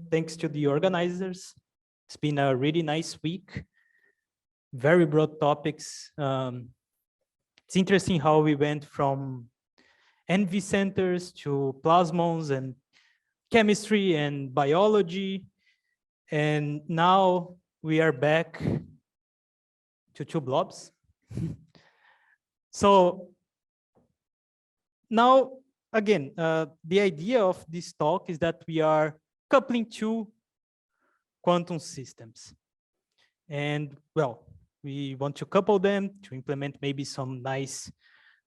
thanks to the organizers. It's been a really nice week. Very broad topics. It's interesting how we went from NV centers to plasmons and chemistry and biology. And now we are back to two blobs. So now, again, the idea of this talk is that we are coupling two quantum systems. And well, we want to couple them to implement maybe some nice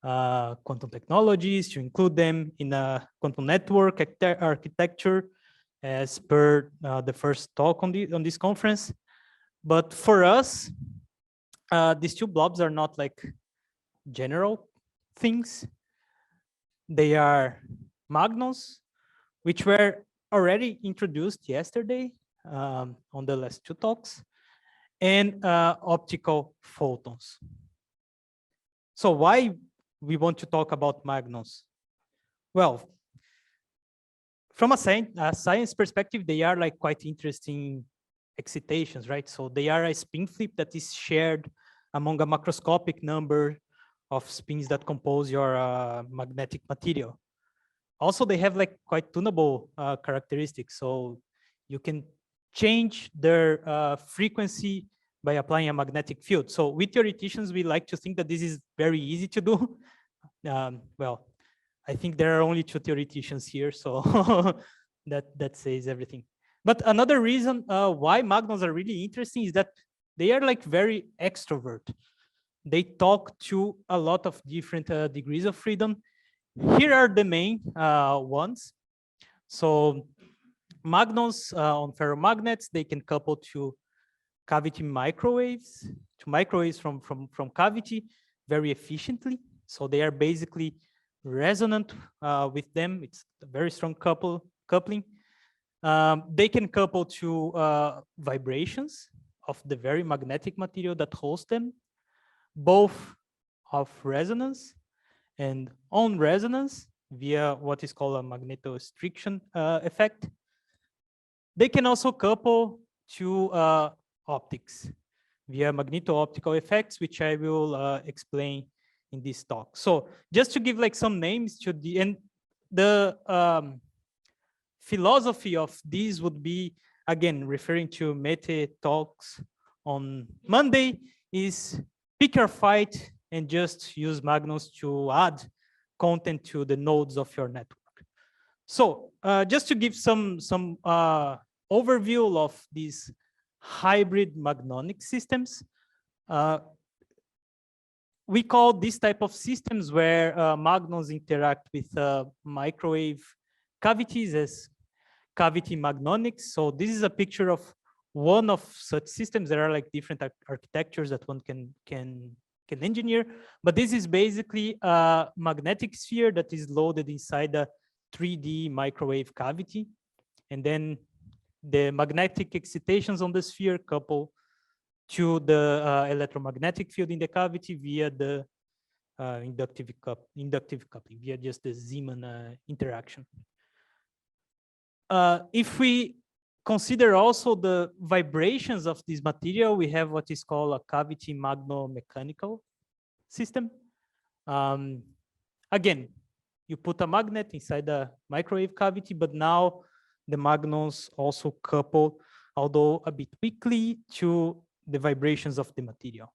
quantum technologies, to include them in a quantum network architecture as per the first talk on this conference. But for us, these two blobs are not like general things. They are magnons, which were already introduced yesterday on the last two talks, and optical photons. So why we want to talk about magnons? Well, from a science perspective, they are like quite interesting excitations, right? So they are a spin flip that is shared among a macroscopic number of spins that compose your magnetic material. Also, they have like quite tunable characteristics. So you can change their frequency by applying a magnetic field. So with theoreticians, we like to think that this is very easy to do. Well, I think there are only two theoreticians here, so that says everything. But another reason why magnons are really interesting is that they are like very extrovert. They talk to a lot of different degrees of freedom. Here are the main ones. So magnons on ferromagnets, they can couple to cavity microwaves, from cavity very efficiently. So they are basically resonant with them. It's a very strong coupling. They can couple to vibrations of the very magnetic material that holds them, both of resonance and on resonance via what is called a magneto-striction effect. They can also couple to optics via magneto-optical effects, which I will explain in this talk. So just to give like some names to the philosophy of these would be, again, referring to Mete talks on Monday, is pick your fight and just use magnons to add content to the nodes of your network. So just to give some overview of these hybrid magnonic systems, we call this type of systems where magnons interact with microwave cavities as cavity magnonics. So this is a picture of one of such systems. There are like different architectures that one can engineer, but this is basically a magnetic sphere that is loaded inside a 3D microwave cavity, and then the magnetic excitations on the sphere couple to the electromagnetic field in the cavity via the inductive coupling, via just the Zeeman interaction. If we consider also the vibrations of this material, we have what is called a cavity magno-mechanical system. Again, you put a magnet inside the microwave cavity, but now the magnons also couple, although a bit weakly, to the vibrations of the material.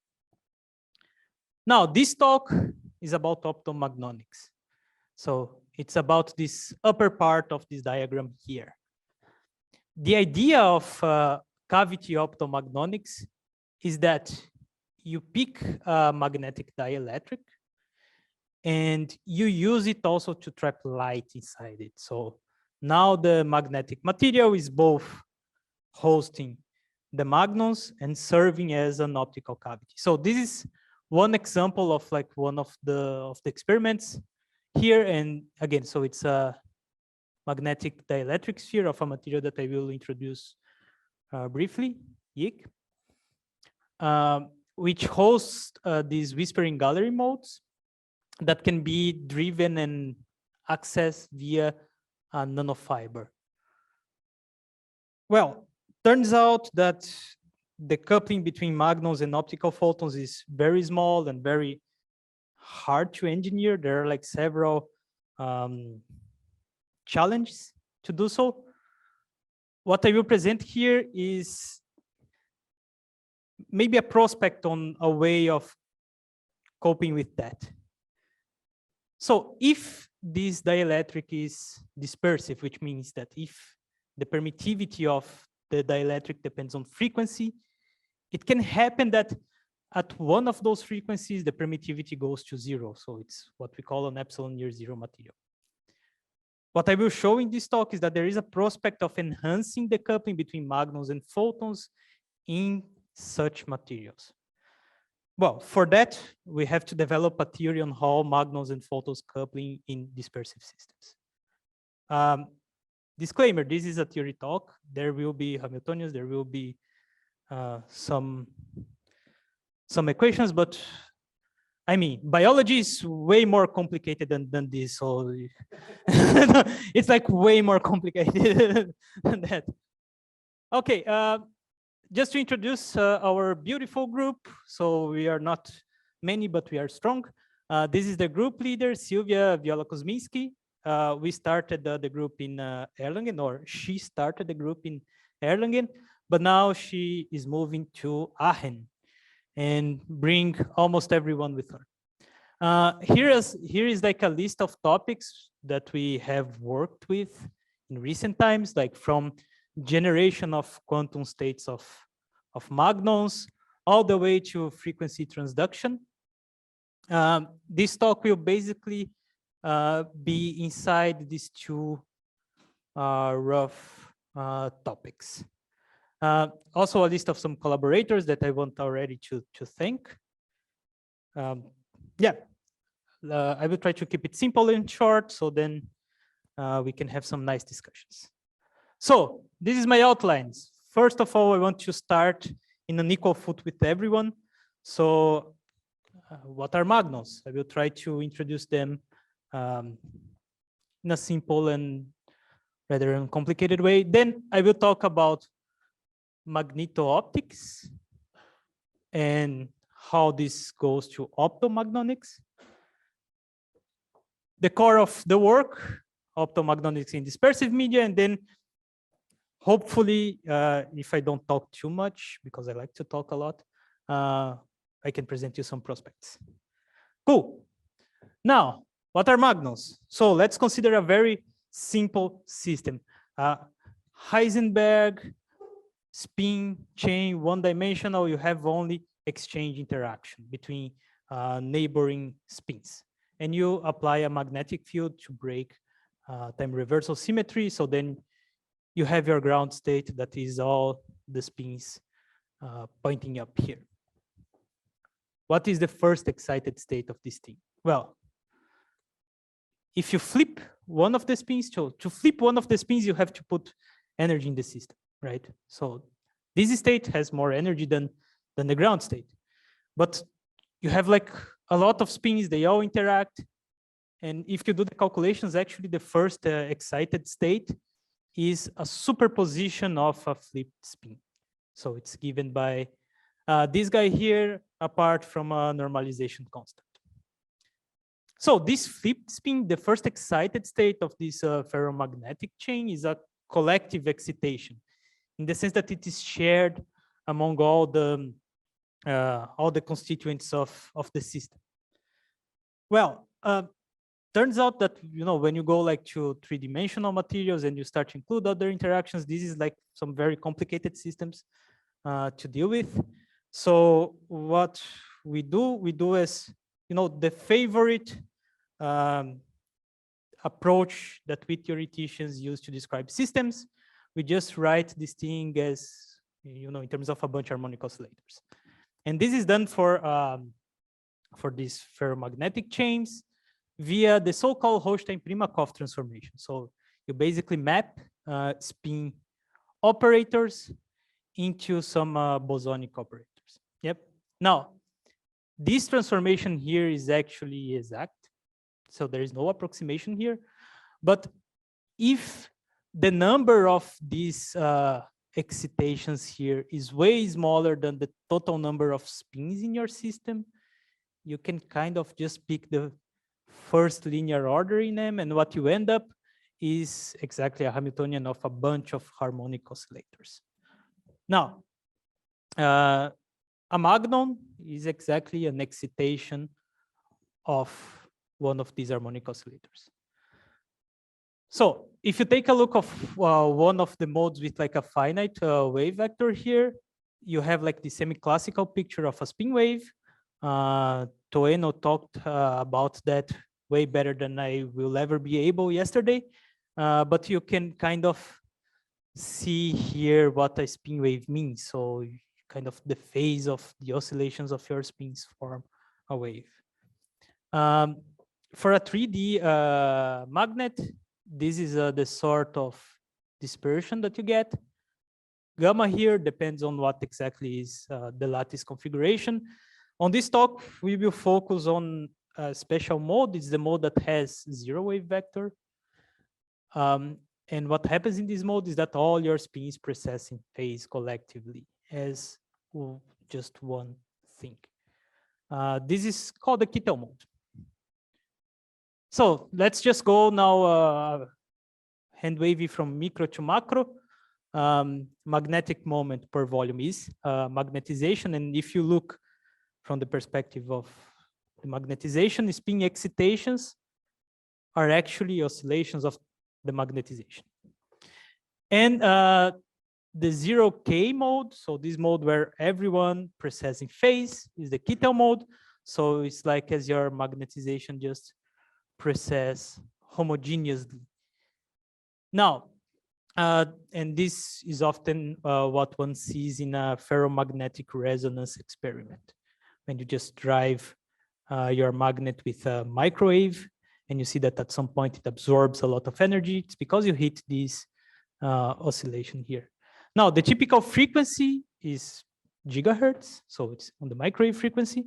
Now, this talk is about optomagnonics. So it's about this upper part of this diagram here. The idea of cavity optomagnonics is that you pick a magnetic dielectric and you use it also to trap light inside it. So now the magnetic material is both hosting the magnons and serving as an optical cavity. So this is one example of like one of the experiments here. And again, so it's a magnetic dielectric sphere of a material that I will introduce briefly, YIG, which hosts these whispering gallery modes that can be driven and accessed via a nanofiber. Well, turns out that the coupling between magnons and optical photons is very small and very hard to engineer. There are like several challenges to do so. What I will present here is maybe a prospect on a way of coping with that. So if this dielectric is dispersive, which means that if the permittivity of the dielectric depends on frequency, it can happen that at one of those frequencies, the permittivity goes to 0. So it's what we call an epsilon-near-zero material. What I will show in this talk is that there is a prospect of enhancing the coupling between magnons and photons in such materials. Well, for that, we have to develop a theory on how magnons and photons coupling in dispersive systems. Disclaimer, this is a theory talk. There will be Hamiltonians, there will be some equations, but I mean, biology is way more complicated than this. So it's like way more complicated than that. Okay, just to introduce our beautiful group. So we are not many, but we are strong. This is the group leader, Sylvia Viola-Kuzminski. We started the group in Erlangen, or she started the group in Erlangen, but now she is moving to Aachen and bring almost everyone with her. Here is like a list of topics that we have worked with in recent times, like from generation of quantum states of magnons all the way to frequency transduction. This talk will basically be inside these two rough topics. Also a list of some collaborators that I want already to thank. Yeah, I will try to keep it simple and short, so then we can have some nice discussions. So this is my outlines. First of all, I want to start in an equal foot with everyone. So what are magnons? I will try to introduce them in a simple and rather uncomplicated way. Then I will talk about magneto-optics and how this goes to optomagnonics. The core of the work, optomagnonics in dispersive media, and then hopefully, if I don't talk too much, because I like to talk a lot, I can present you some prospects. Cool. Now, what are magnons? So let's consider a very simple system. Heisenberg, spin, chain, one-dimensional, you have only exchange interaction between neighboring spins. And you apply a magnetic field to break time reversal symmetry. So then you have your ground state that is all the spins pointing up here. What is the first excited state of this thing? Well, if you flip one of the spins, to flip one of the spins, you have to put energy in the system, right? So this state has more energy than the ground state. But you have like a lot of spins, they all interact. And if you do the calculations, actually the first excited state is a superposition of a flipped spin. So it's given by this guy here, apart from a normalization constant. So this flipped spin, the first excited state of this ferromagnetic chain is a collective excitation, in the sense that it is shared among all the constituents of the system. Well, turns out that, you know, when you go like to three-dimensional materials and you start to include other interactions, this is like some very complicated systems to deal with. So what we do is, you know, the favorite approach that we theoreticians use to describe systems. We just write this thing as, you know, in terms of a bunch of harmonic oscillators. And this is done for these ferromagnetic chains via the so-called Holstein-Primakov transformation. So you basically map spin operators into some bosonic operators. Yep. Now, this transformation here is actually exact. So there is no approximation here. But if the number of these excitations here is way smaller than the total number of spins in your system, you can kind of just pick the first linear order in them, and what you end up is exactly a Hamiltonian of a bunch of harmonic oscillators. Now, a magnon is exactly an excitation of one of these harmonic oscillators. So if you take a look of one of the modes with like a finite wave vector here, you have like the semi-classical picture of a spin wave. Toeno talked about that way better than I will ever be able yesterday. But you can kind of see here what a spin wave means. So kind of the phase of the oscillations of your spins form a wave. For a 3D magnet, this is the sort of dispersion that you get. Gamma here depends on what exactly is the lattice configuration. On this talk, we will focus on a special mode. It's the mode that has zero wave vector. And what happens in this mode is that all your spins process in phase collectively as just one thing. This is called the Kittel mode. So let's just go now hand wavy from micro to macro. Magnetic moment per volume is magnetization. And if you look from the perspective of the magnetization, spin excitations are actually oscillations of the magnetization. And the 0K mode, so this mode where everyone processes in phase, is the Kittel mode. So it's like as your magnetization just process homogeneously. Now, and this is often what one sees in a ferromagnetic resonance experiment, when you just drive your magnet with a microwave, and you see that at some point it absorbs a lot of energy. It's because you hit this oscillation here. Now, the typical frequency is gigahertz, so it's on the microwave frequency,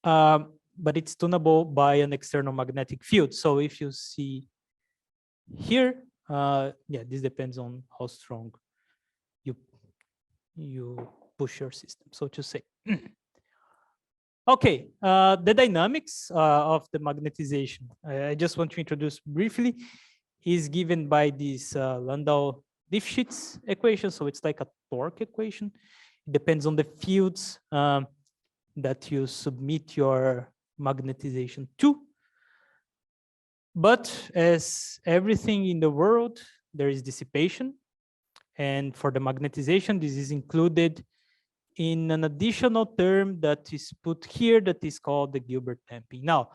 but it's tunable by an external magnetic field. So if you see here, yeah, this depends on how strong you push your system, so to say. Okay, the dynamics of the magnetization, I just want to introduce briefly, is given by this Landau-Lifshitz equation. So it's like a torque equation. It depends on the fields that you submit your magnetization to. But as everything in the world, there is dissipation. And for the magnetization, this is included in an additional term that is put here that is called the Gilbert damping. Now,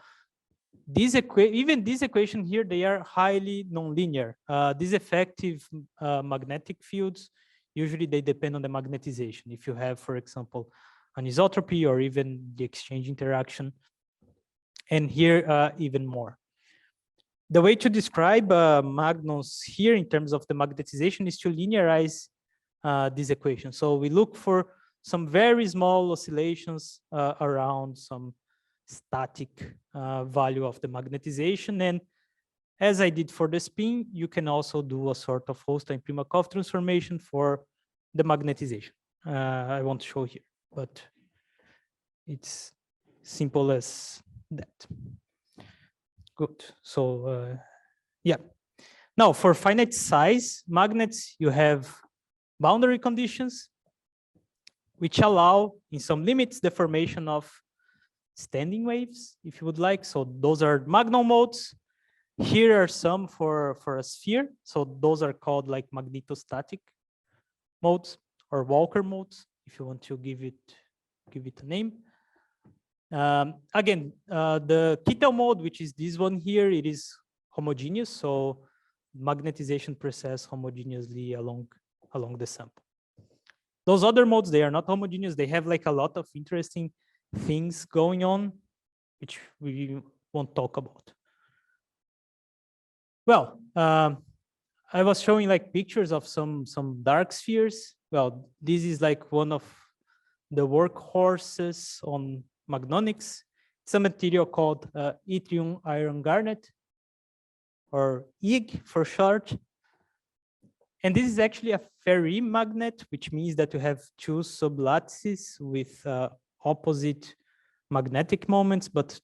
even this equation here, they are highly nonlinear. These effective magnetic fields, usually they depend on the magnetization. If you have, for example, anisotropy or even the exchange interaction, and here even more. The way to describe magnons here in terms of the magnetization is to linearize this equation. So we look for some very small oscillations around some static value of the magnetization. And as I did for the spin, you can also do a sort of Holstein-Primakov transformation for the magnetization. I won't show here, but it's simple as that. Good. So yeah. Now for finite size magnets, you have boundary conditions which allow, in some limits, the formation of standing waves, if you would like. So those are magnon modes. Here are some for a sphere. So those are called like magnetostatic modes or Walker modes, if you want to give it a name. Again, the Kittel mode, which is this one here, it is homogeneous. So magnetization process homogeneously along the sample. Those other modes, they are not homogeneous. They have like a lot of interesting things going on, which we won't talk about. Well, I was showing like pictures of some dark spheres. Well, this is like one of the workhorses on magnonics. It's a material called yttrium iron garnet, or YIG for short. And this is actually a ferrimagnet, which means that you have two sublattices with opposite magnetic moments, but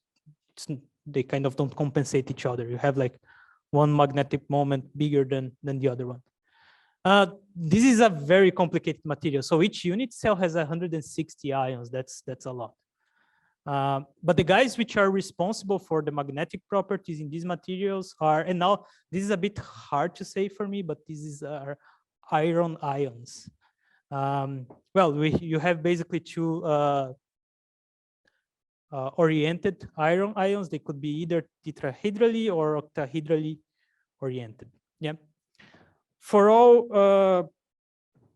they kind of don't compensate each other. You have like one magnetic moment bigger than the other one. This is a very complicated material. So each unit cell has 160 ions. That's a lot. But the guys which are responsible for the magnetic properties in these materials are, and now this is a bit hard to say for me, but these are iron ions. Well, you have basically two oriented iron ions. They could be either tetrahedrally or octahedrally oriented. Yeah. For all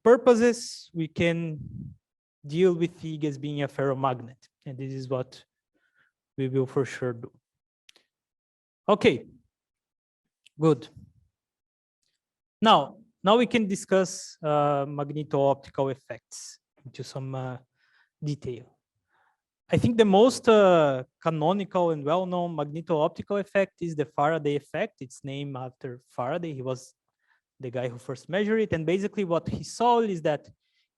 purposes, we can deal with Ig as being a ferromagnet, and this is what we will for sure do. Okay, good. Now we can discuss magneto-optical effects into some detail. I think the most canonical and well-known magneto-optical effect is the Faraday effect. It's named after Faraday. He was the guy who first measured it. And basically what he saw is that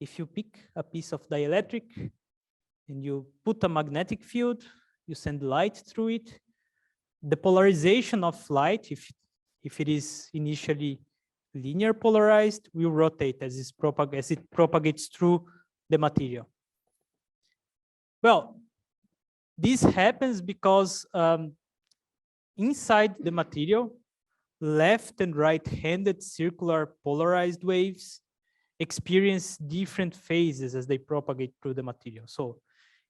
if you pick a piece of dielectric and you put a magnetic field, you send light through it, the polarization of light, if it is initially linear polarized, will rotate as it propagates through the material. Well, this happens because inside the material, left and right-handed circular polarized waves experience different phases as they propagate through the material. So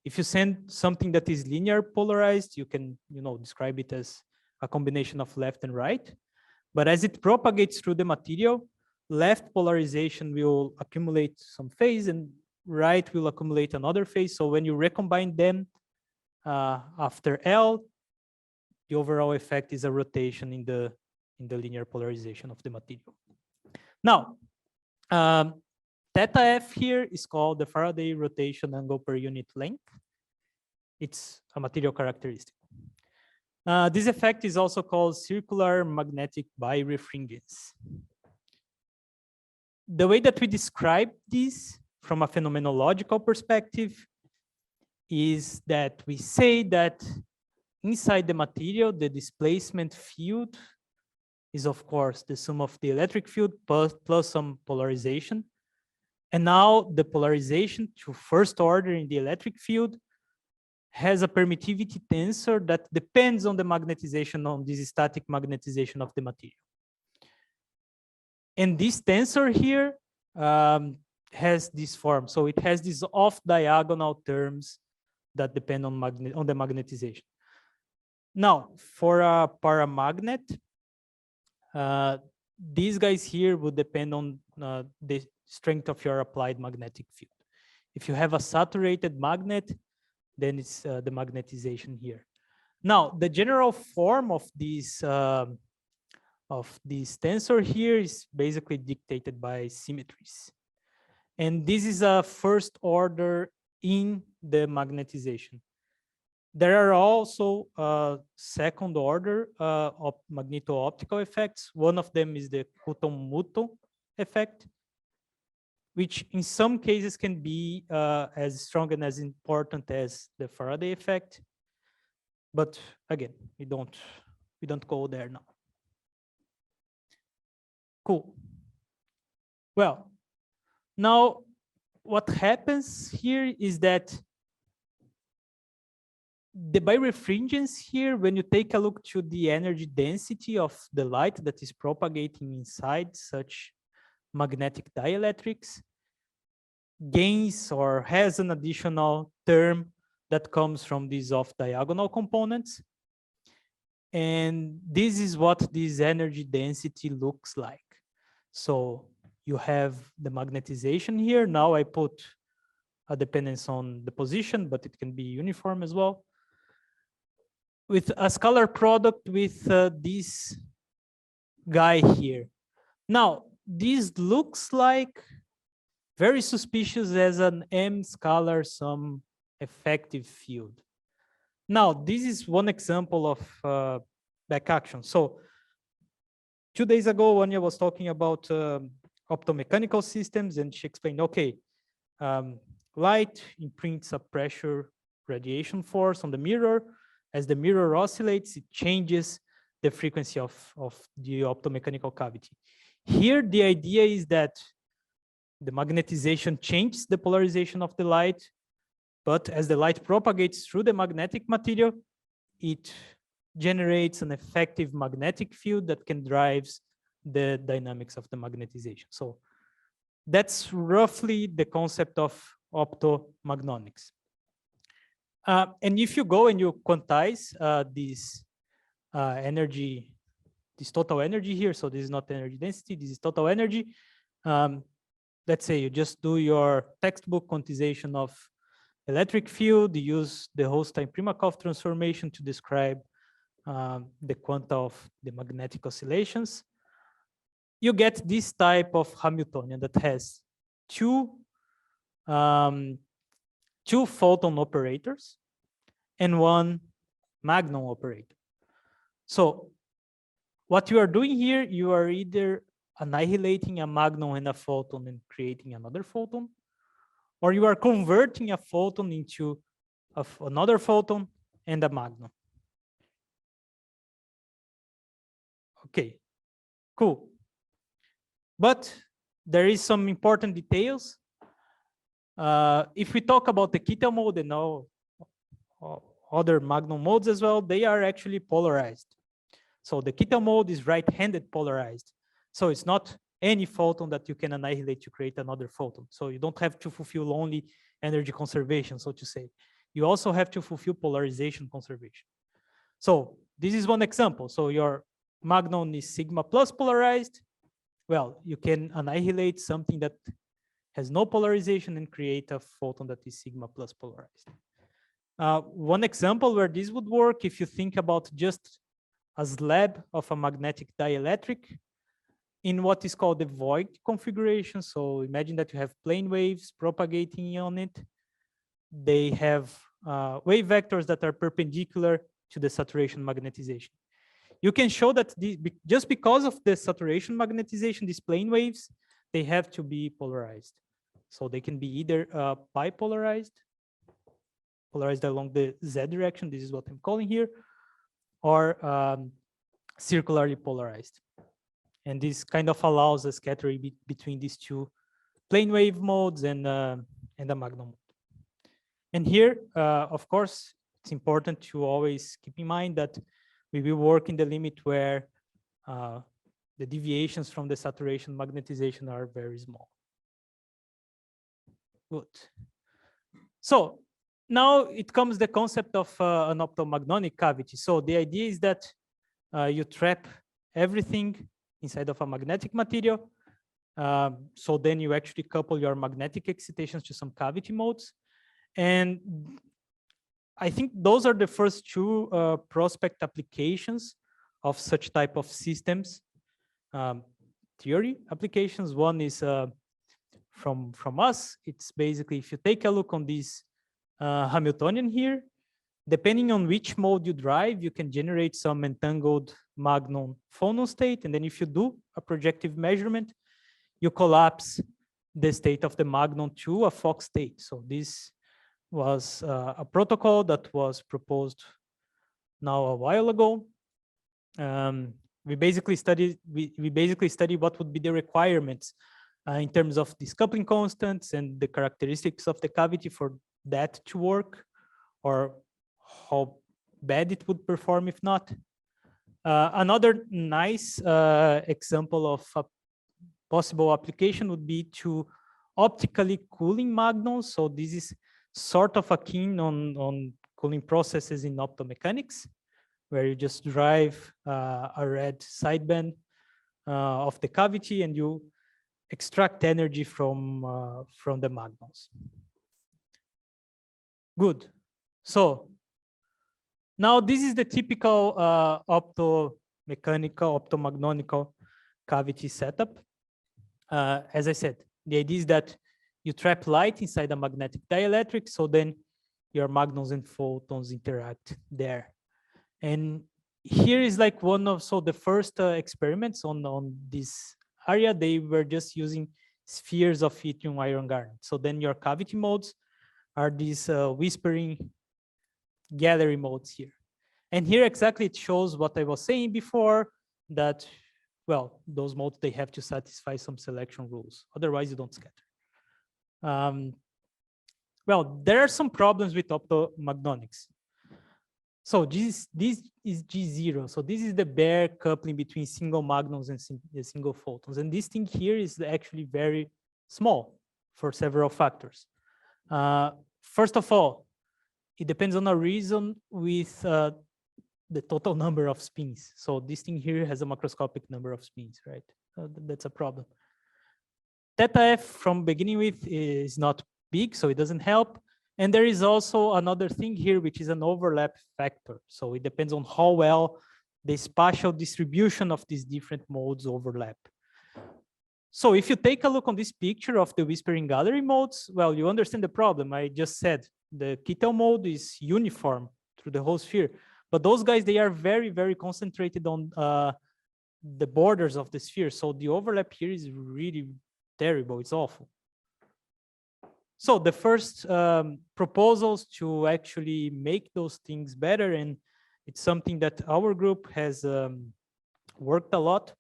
if you send something that is linear polarized, you can, describe it as a combination of left and right. But as it propagates through the material, left polarization will accumulate some phase and right will accumulate another phase. So when you recombine them after L, the overall effect is a rotation in the linear polarization of the material. Now, theta F here is called the Faraday rotation angle per unit length. It's a material characteristic. This effect is also called circular magnetic birefringence. The way that we describe this from a phenomenological perspective is that we say that inside the material, the displacement field is, of course, the sum of the electric field plus some polarization. And now the polarization to first order in the electric field has a permittivity tensor that depends on the magnetization, on this static magnetization of the material. And this tensor here has this form. So it has these off-diagonal terms that depend on the magnetization. Now, for a paramagnet, these guys here would depend on the strength of your applied magnetic field. If you have a saturated magnet, then it's the magnetization here. Now, the general form of this tensor here is basically dictated by symmetries. And this is a first order in the magnetization. There are also second order of magneto-optical effects. One of them is the Hutton-Mutton effect, which in some cases can be as strong and as important as the Faraday effect. But again, we don't go there now. Cool. Well, now what happens here is that the birefringence here, when you take a look to the energy density of the light that is propagating inside such magnetic dielectrics, gains or has an additional term that comes from these off-diagonal components. And this is what this energy density looks like. So you have the magnetization here. Now I put a dependence on the position, but it can be uniform as well, with a scalar product with this guy here. Now, this looks like very suspicious as an M scalar sum effective field. Now, this is one example of back action. So 2 days ago, Anya was talking about optomechanical systems, and she explained, okay, light imprints a pressure radiation force on the mirror. As the mirror oscillates, it changes the frequency of the optomechanical cavity. Here, the idea is that the magnetization changes the polarization of the light, but as the light propagates through the magnetic material, it generates an effective magnetic field that can drive the dynamics of the magnetization. So that's roughly the concept of optomagnonics. And if you go and you quantize this energy, this total energy here, so this is not energy density, this is total energy. Let's say you just do your textbook quantization of electric field, you use the Holstein-Primakov transformation to describe the quanta of the magnetic oscillations. You get this type of Hamiltonian that has two photon operators and one magnon operator. So what you are doing here, you are either annihilating a magnon and a photon and creating another photon, or you are converting a photon into another photon and a magnon. Okay, cool. But there is some important details. If we talk about the Kittel mode and all other magnon modes as well, they are actually polarized. So the Kittel mode is right-handed polarized. So it's not any photon that you can annihilate to create another photon. So you don't have to fulfill only energy conservation, so to say. You also have to fulfill polarization conservation. So this is one example. So your magnon is sigma plus polarized. Well, you can annihilate something that has no polarization and create a photon that is sigma plus polarized. One example where this would work, if you think about just a slab of a magnetic dielectric in what is called the void configuration. So imagine that you have plane waves propagating on it. They have wave vectors that are perpendicular to the saturation magnetization. You can show that just because of the saturation magnetization, these plane waves, they have to be polarized. So they can be either bipolarized, polarized along the z direction, this is what I'm calling here, or circularly polarized. And this kind of allows a scattering between these two plane wave modes and the magnon mode. And here, of course, it's important to always keep in mind that we will work in the limit where the deviations from the saturation magnetization are very small. Good. So now it comes the concept of an optomagnonic cavity. So the idea is that you trap everything inside of a magnetic material. So then you actually couple your magnetic excitations to some cavity modes. And I think those are the first two prospect applications of such type of systems. Theory applications. One is from us. It's basically, if you take a look on this Hamiltonian here, depending on which mode you drive, you can generate some entangled magnon-photon state. And then if you do a projective measurement, you collapse the state of the magnon to a Fock state. So this was a protocol that was proposed now a while ago. We basically studied what would be the requirements in terms of these coupling constants and the characteristics of the cavity for that to work, or how bad it would perform if not. Another nice example of a possible application would be to optically cooling magnons. So this is sort of akin on cooling processes in optomechanics, where you just drive a red sideband of the cavity and you extract energy from the magnons. Good. So now this is the typical optomagnonical cavity setup. As I said, the idea is that you trap light inside a magnetic dielectric, so then your magnons and photons interact there. And here is like one of the first experiments on this area, they were just using spheres of yttrium iron garnet. So then your cavity modes are these whispering gallery modes here. And here exactly it shows what I was saying before, that, well, those modes, they have to satisfy some selection rules. Otherwise, you don't scatter. Well, there are some problems with optomagnonics. So this is G0. So this is the bare coupling between single magnons and single photons. And this thing here is actually very small for several factors. First of all, it depends on a reason with the total number of spins. So this thing here has a macroscopic number of spins, right? That's a problem. Theta F from beginning with is not big, so it doesn't help. And there is also another thing here, which is an overlap factor. So it depends on how well the spatial distribution of these different modes overlap. So if you take a look on this picture of the whispering gallery modes, well, you understand the problem. I just said the Kittel mode is uniform through the whole sphere. But those guys, they are very, very concentrated on the borders of the sphere. So the overlap here is really terrible. It's awful. So the first proposals to actually make those things better, and it's something that our group has worked a lot,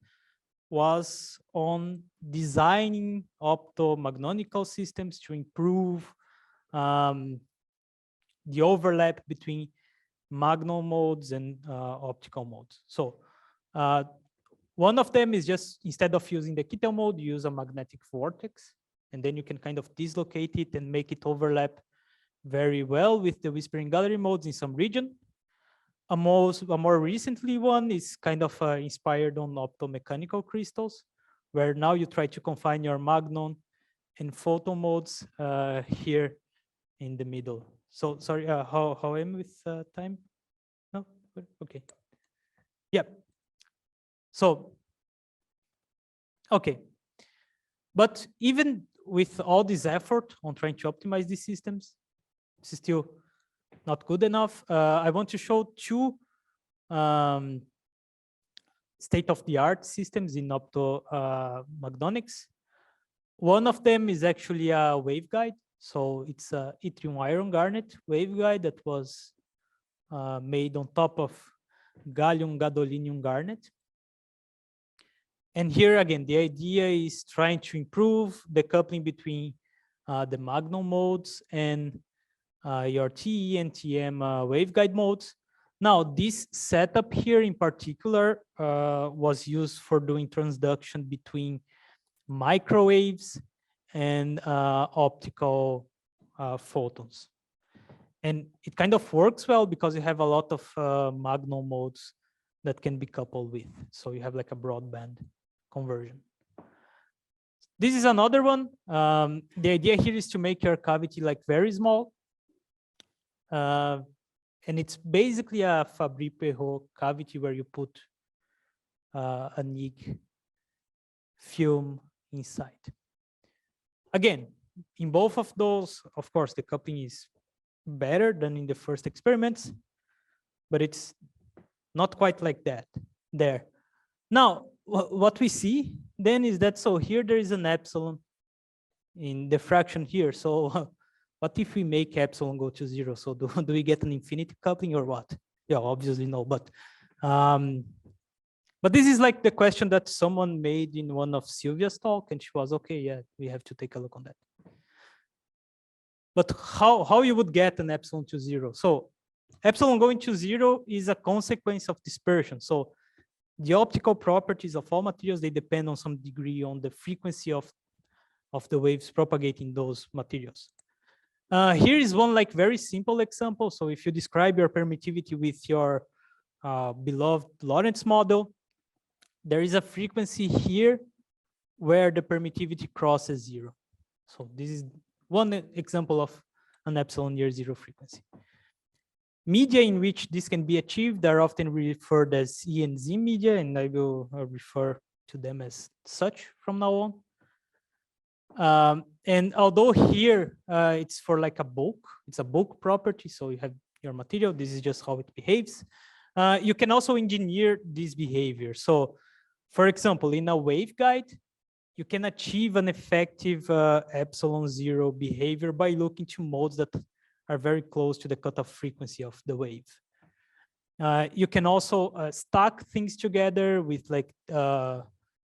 was on designing optomagnonical systems to improve the overlap between magnon modes and optical modes. So one of them is just, instead of using the Kittel mode, you use a magnetic vortex, and then you can kind of dislocate it and make it overlap very well with the whispering gallery modes in some region. A more recently one is kind of inspired on optomechanical crystals, where now you try to confine your magnon and photon modes here in the middle. So sorry, how am I with time? No, okay. Yep. So, okay. But even with all this effort on trying to optimize these systems, it's still not good enough. I want to show two state-of-the-art systems in optomagnonics. One of them is actually a waveguide. So it's a yttrium iron garnet waveguide that was made on top of gallium gadolinium garnet. And here again, the idea is trying to improve the coupling between the magnon modes and your TE and TM waveguide modes. Now, this setup here in particular was used for doing transduction between microwaves and optical photons. And it kind of works well because you have a lot of magnon modes that can be coupled with. So you have like a broadband conversion. This is another one. The idea here is to make your cavity like very small. And it's basically a Fabry-Perot cavity where you put a NIG film inside. Again, in both of those, of course, the coupling is better than in the first experiments, but it's not quite like that there. Now, what we see then is that, so here there is an epsilon in the fraction here. So what if we make epsilon go to 0? So do we get an infinity coupling or what? Yeah, obviously no, but this is like the question that someone made in one of Sylvia's talk, and she was, okay, yeah, we have to take a look on that. But how you would get an epsilon to 0? So epsilon going to 0 is a consequence of dispersion. So the optical properties of all materials, they depend on some degree on the frequency of the waves propagating those materials. Here is one like very simple example. So if you describe your permittivity with your beloved Lorentz model, there is a frequency here where the permittivity crosses 0. So this is one example of an epsilon-near-zero frequency. Media in which this can be achieved are often referred as E and Z media, and I will refer to them as such from now on. And although here it's for like a bulk, it's a bulk property, so you have your material, this is just how it behaves. You can also engineer this behavior. So for example, in a waveguide, you can achieve an effective epsilon-zero behavior by looking to modes that are very close to the cutoff frequency of the wave. You can also stack things together with like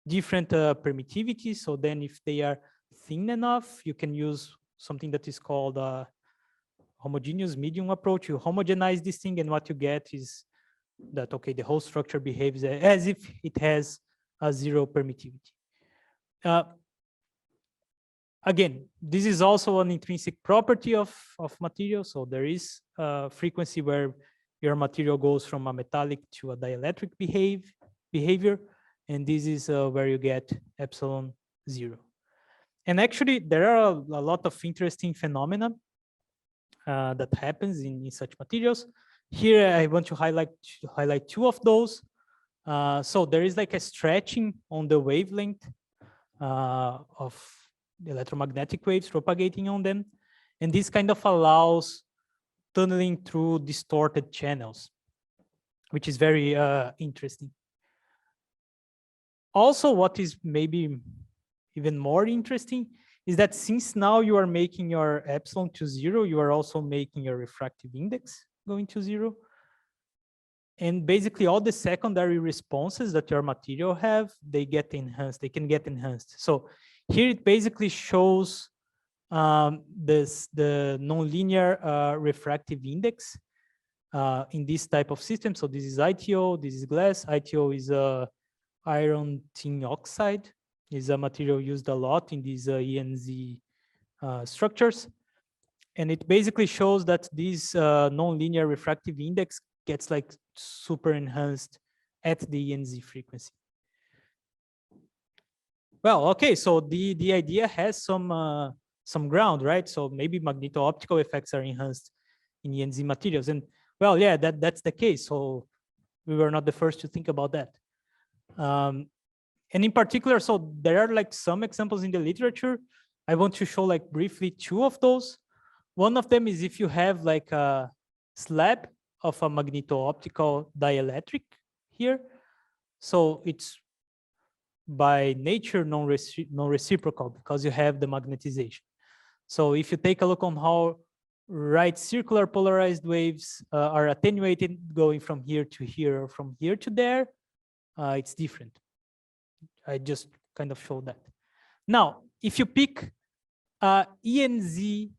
different permittivities. So then if they are thin enough, you can use something that is called homogeneous medium approach. You homogenize this thing, and what you get is that, okay, the whole structure behaves as if it has a zero permittivity. Again, this is also an intrinsic property of material. So there is a frequency where your material goes from a metallic to a dielectric behavior. And this is where you get epsilon-zero. And actually, there are a lot of interesting phenomena that happens in such materials. Here, I want to highlight two of those. So there is like a stretching on the wavelength of the electromagnetic waves propagating on them. And this kind of allows tunneling through distorted channels, which is very interesting. Also, what is maybe even more interesting is that since now you are making your epsilon to zero, you are also making your refractive index going to zero. And basically all the secondary responses that your material have, they get enhanced, they can get enhanced. So here it basically shows the nonlinear refractive index in this type of system. So this is ITO, this is glass. ITO is iron tin oxide, is a material used a lot in these ENZ structures. And it basically shows that this nonlinear refractive index gets like super enhanced at the ENZ frequency. Well, okay, so the idea has some ground, right? So maybe magneto-optical effects are enhanced in ENZ materials. And well, yeah, that's the case. So we were not the first to think about that. And in particular, so there are like some examples in the literature. I want to show like briefly two of those. One of them is if you have like a slab of a magneto-optical dielectric here. So it's by nature non-reciprocal because you have the magnetization. So if you take a look on how right circular polarized waves are attenuated going from here to here or from here to there, it's different. I just kind of showed that. Now, if you pick ENZ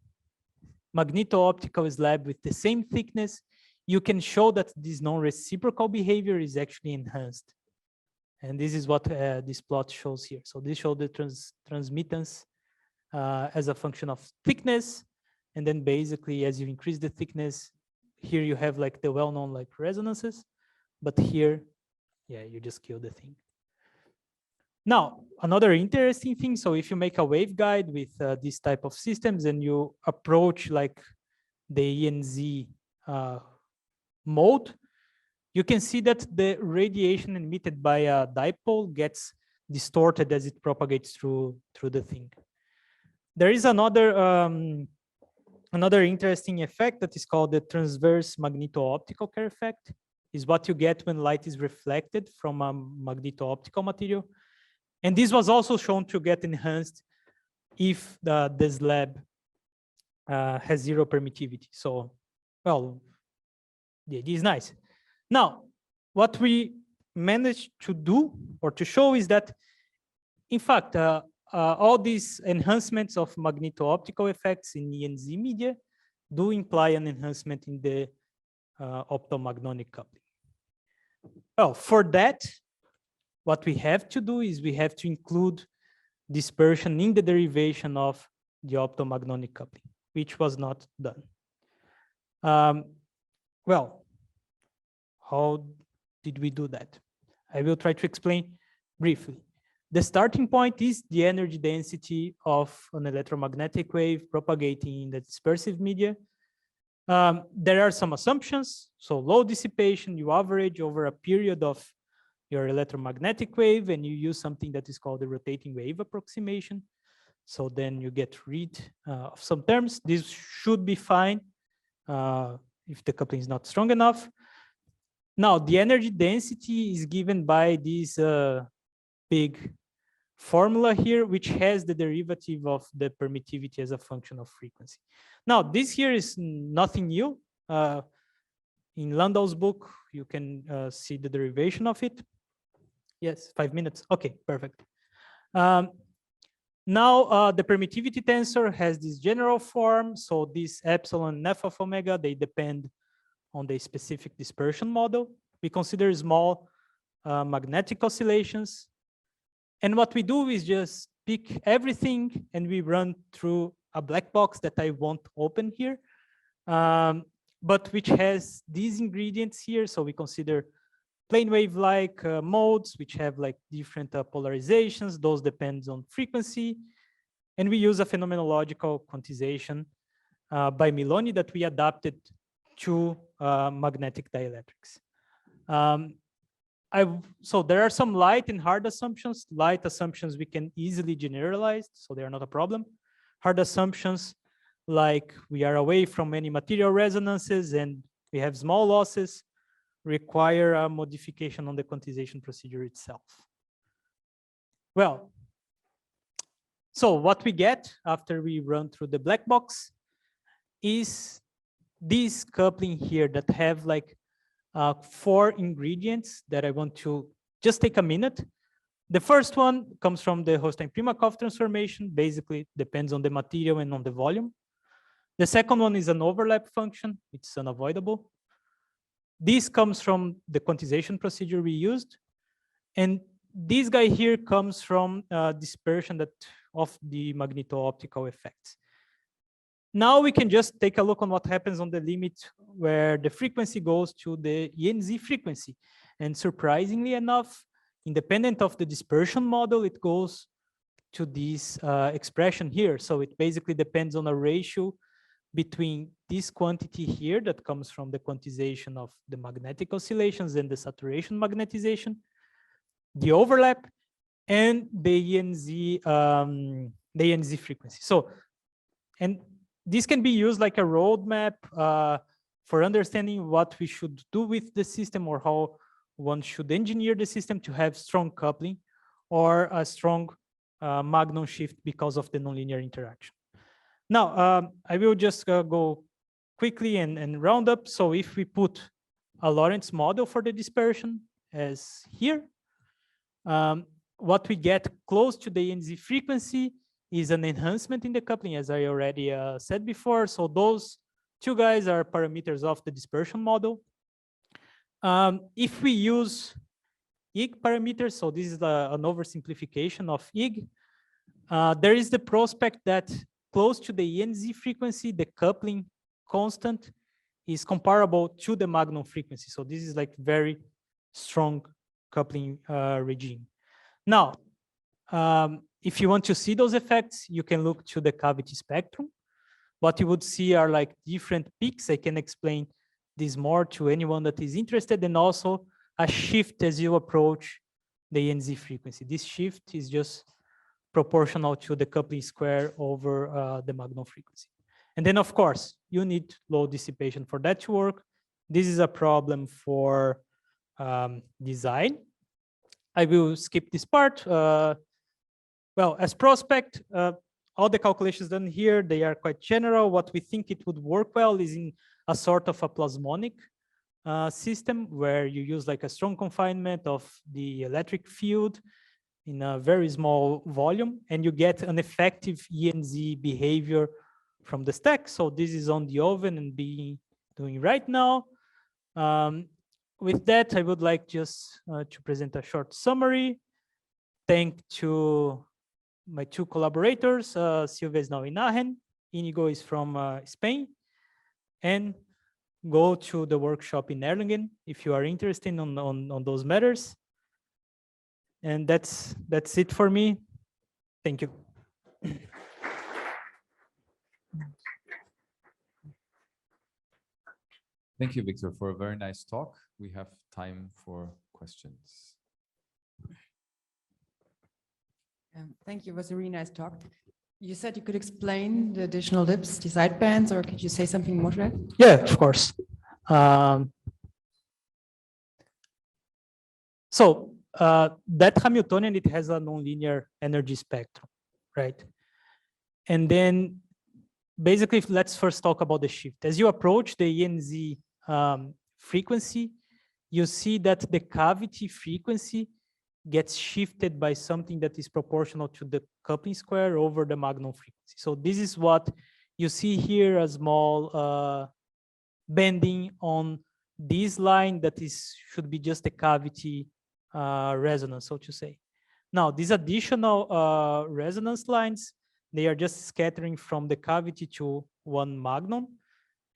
magneto-optical slab with the same thickness, you can show that this non-reciprocal behavior is actually enhanced. And this is what this plot shows here. So this shows the transmittance as a function of thickness. And then basically, as you increase the thickness, here you have like the well-known like resonances. But here, yeah, you just kill the thing. Now, another interesting thing, so if you make a waveguide with this type of systems and you approach like the ENZ mode, you can see that the radiation emitted by a dipole gets distorted as it propagates through the thing. There is another interesting effect that is called the transverse magneto-optical Kerr effect. Is what you get when light is reflected from a magneto-optical material. And this was also shown to get enhanced if the slab has zero permittivity. So, well, the idea is nice. Now, what we managed to do or to show is that, in fact, all these enhancements of magneto-optical effects in ENZ media do imply an enhancement in the optomagnonic coupling. Well, for that, what we have to do is we have to include dispersion in the derivation of the optomagnonic coupling, which was not done. Well, how did we do that? I will try to explain briefly. The starting point is the energy density of an electromagnetic wave propagating in the dispersive media. There are some assumptions. So low dissipation, you average over a period of your electromagnetic wave, and you use something that is called the rotating wave approximation. So then you get rid of some terms. This should be fine if the coupling is not strong enough. Now, the energy density is given by this big formula here, which has the derivative of the permittivity as a function of frequency. Now, this here is nothing new. In Landau's book, you can see the derivation of it. Yes, 5 minutes. Okay, perfect. Now, the permittivity tensor has this general form. So this epsilon and f of omega, they depend on the specific dispersion model. We consider small magnetic oscillations. And what we do is just pick everything and we run through a black box that I won't open here, but which has these ingredients here. So we consider plane wave-like modes, which have like different polarizations. Those depends on frequency. And we use a phenomenological quantization by Miloni that we adapted to magnetic dielectrics. So there are some light and hard assumptions. Light assumptions we can easily generalize, so they are not a problem. Hard assumptions, like we are away from any material resonances and we have small losses, require a modification on the quantization procedure itself. Well, so what we get after we run through the black box is this coupling here that have like 4 ingredients that I want to just take a minute. The first one comes from the Holstein-Primakov transformation, basically depends on the material and on the volume. The second one is an overlap function, it's unavoidable. This comes from the quantization procedure we used. And this guy here comes from dispersion of the magneto-optical effects. Now we can just take a look on what happens on the limit where the frequency goes to the ENZ frequency. And surprisingly enough, independent of the dispersion model, it goes to this expression here. So it basically depends on a ratio between this quantity here that comes from the quantization of the magnetic oscillations and the saturation magnetization, the overlap, and the ENZ frequency. So, and this can be used like a roadmap for understanding what we should do with the system or how one should engineer the system to have strong coupling or a strong magnon shift because of the nonlinear interaction. Now, I will just go quickly and round up. So if we put a Lorentz model for the dispersion as here, what we get close to the ENZ frequency is an enhancement in the coupling, as I already said before. So those 2 guys are parameters of the dispersion model. If we use IG parameters, so this is an oversimplification of IG, there is the prospect that close to the ENZ frequency, the coupling constant is comparable to the magnon frequency. So this is like very strong coupling regime. Now, if you want to see those effects, you can look to the cavity spectrum. What you would see are like different peaks. I can explain this more to anyone that is interested, and also a shift as you approach the ENZ frequency. This shift is just proportional to the coupling square over the magnon frequency. And then, of course, you need low dissipation for that to work. This is a problem for design. I will skip this part. Well, as prospect, all the calculations done here, they are quite general. What we think it would work well is in a sort of a plasmonic system where you use like a strong confinement of the electric field in a very small volume, and you get an effective ENZ behavior from the stack. So this is on the oven and doing right now. With that, I would like just to present a short summary. Thank to my 2 collaborators. Silvia is now in Aachen. Inigo is from Spain. And go to the workshop in Erlangen if you are interested on those matters. And that's it for me. Thank you. Thank you, Victor, for a very nice talk. We have time for questions. Thank you. It was a really nice talk. You said you could explain the additional lips, the sidebands, or could you say something more to that? Yeah, of course. So that Hamiltonian, it has a nonlinear energy spectrum, right? And then basically, let's first talk about the shift. As you approach the ENZ frequency, you see that the cavity frequency gets shifted by something that is proportional to the coupling square over the magnon frequency. So this is what you see here, a small bending on this line that should be just a cavity resonance, so to say. Now, these additional resonance lines, they are just scattering from the cavity to one magnon.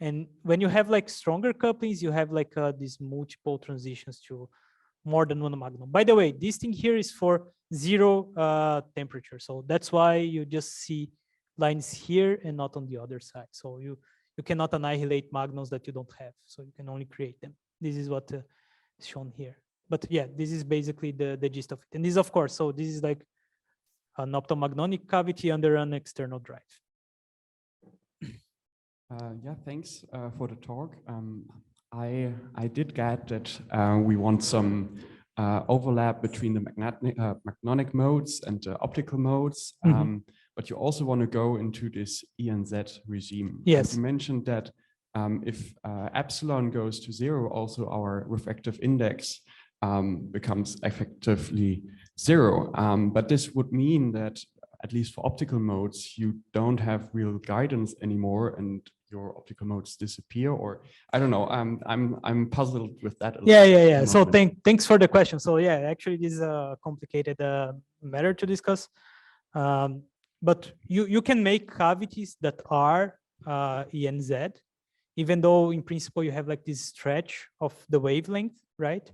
And when you have like stronger couplings, you have like these multiple transitions to more than one magnon. By the way, this thing here is for 0 temperature. So that's why you just see lines here and not on the other side. So you cannot annihilate magnons that you don't have. So you can only create them. This is what is shown here. But yeah, this is basically the gist of it. And this, of course, so this is like an optomagnonic cavity under an external drive. Yeah, thanks for the talk. I did get that we want some overlap between the magnonic modes and the optical modes, but you also want to go into this ENZ regime. Yes. And you mentioned that if epsilon goes to 0, also our refractive index becomes effectively 0. But this would mean that, at least for optical modes, you don't have real guidance anymore, and your optical modes disappear. Or I don't know. I'm puzzled with that. Yeah. So thanks for the question. So yeah, actually, this is a complicated matter to discuss. But you can make cavities that are ENZ, even though in principle you have like this stretch of the wavelength, right?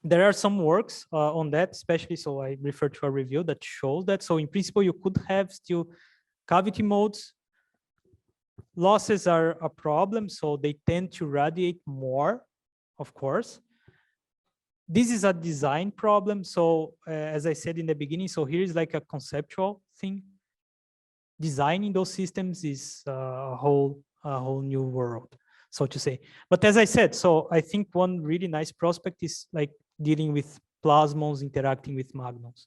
There are some works on that, especially, so I refer to a review that shows that. So in principle, you could have still cavity modes. Losses are a problem, so they tend to radiate more, of course. This is a design problem. So as I said in the beginning, so here is like a conceptual thing. Designing those systems is a whole new world, so to say. But as I said, so I think one really nice prospect is like dealing with plasmons interacting with magnons.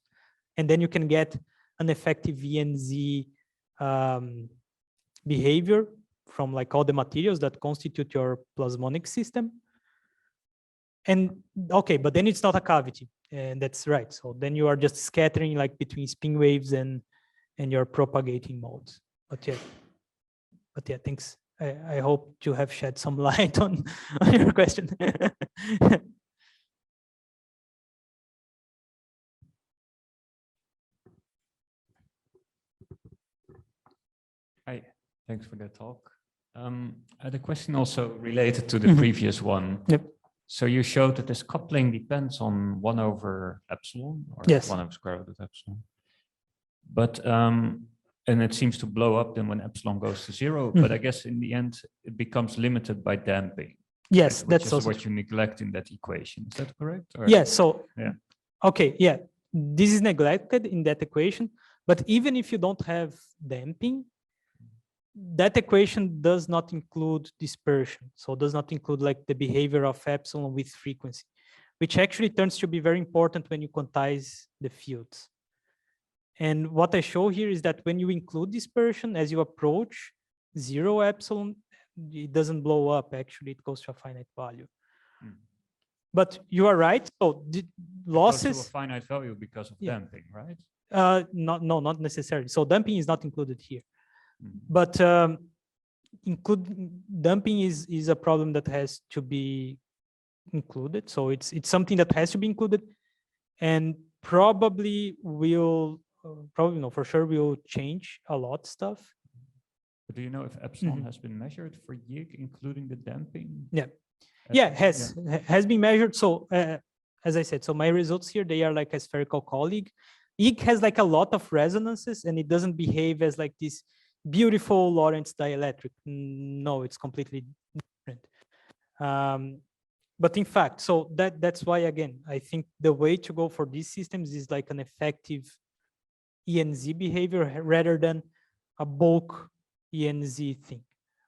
And then you can get an effective ENZ behavior from like all the materials that constitute your plasmonic system. And okay, but then it's not a cavity, and that's right. So then you are just scattering like between spin waves and your propagating modes. But yeah, thanks. I hope to have shed some light on your question. Hi, thanks for that talk. I had a question also related to the previous one. Yep. So you showed that this coupling depends on 1 over epsilon, or yes. 1 over square root of epsilon. But and it seems to blow up then when epsilon goes to 0. But I guess in the end it becomes limited by damping. Yes, which that's is also what you neglect in that equation. Is that correct? Or? Yeah. So yeah. Okay. Yeah, this is neglected in that equation. But even if you don't have damping, that equation does not include dispersion. So does not include like the behavior of epsilon with frequency, which actually turns to be very important when you quantize the fields. And what I show here is that when you include dispersion, as you approach 0 epsilon, it doesn't blow up. Actually, it goes to a finite value. But you are right. So the losses it goes to a finite value because of damping, right? No, not necessarily. So damping is not included here. But damping is a problem that has to be included. So it's something that has to be included, and probably will for sure will change a lot stuff. But do you know if epsilon has been measured for YIG, including the damping? Yeah, has been measured. So as I said, so my results here, they are like a spherical colleague. YIG has like a lot of resonances, and it doesn't behave as like this beautiful Lorentz dielectric. No, it's completely different. But in fact, so that's why, again, I think the way to go for these systems is like an effective ENZ behavior rather than a bulk ENZ thing.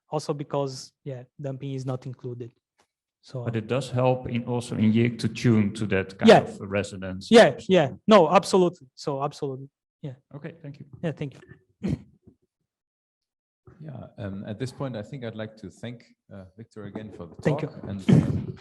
Also because, yeah, damping is not included. So But it does help in also in Yig to tune to that kind Yeah. of resonance. yeah, no, absolutely. So absolutely. Okay, thank you. Yeah, thank you. Yeah, at this point, I think I'd like to thank Victor again for the talk. Thank you. And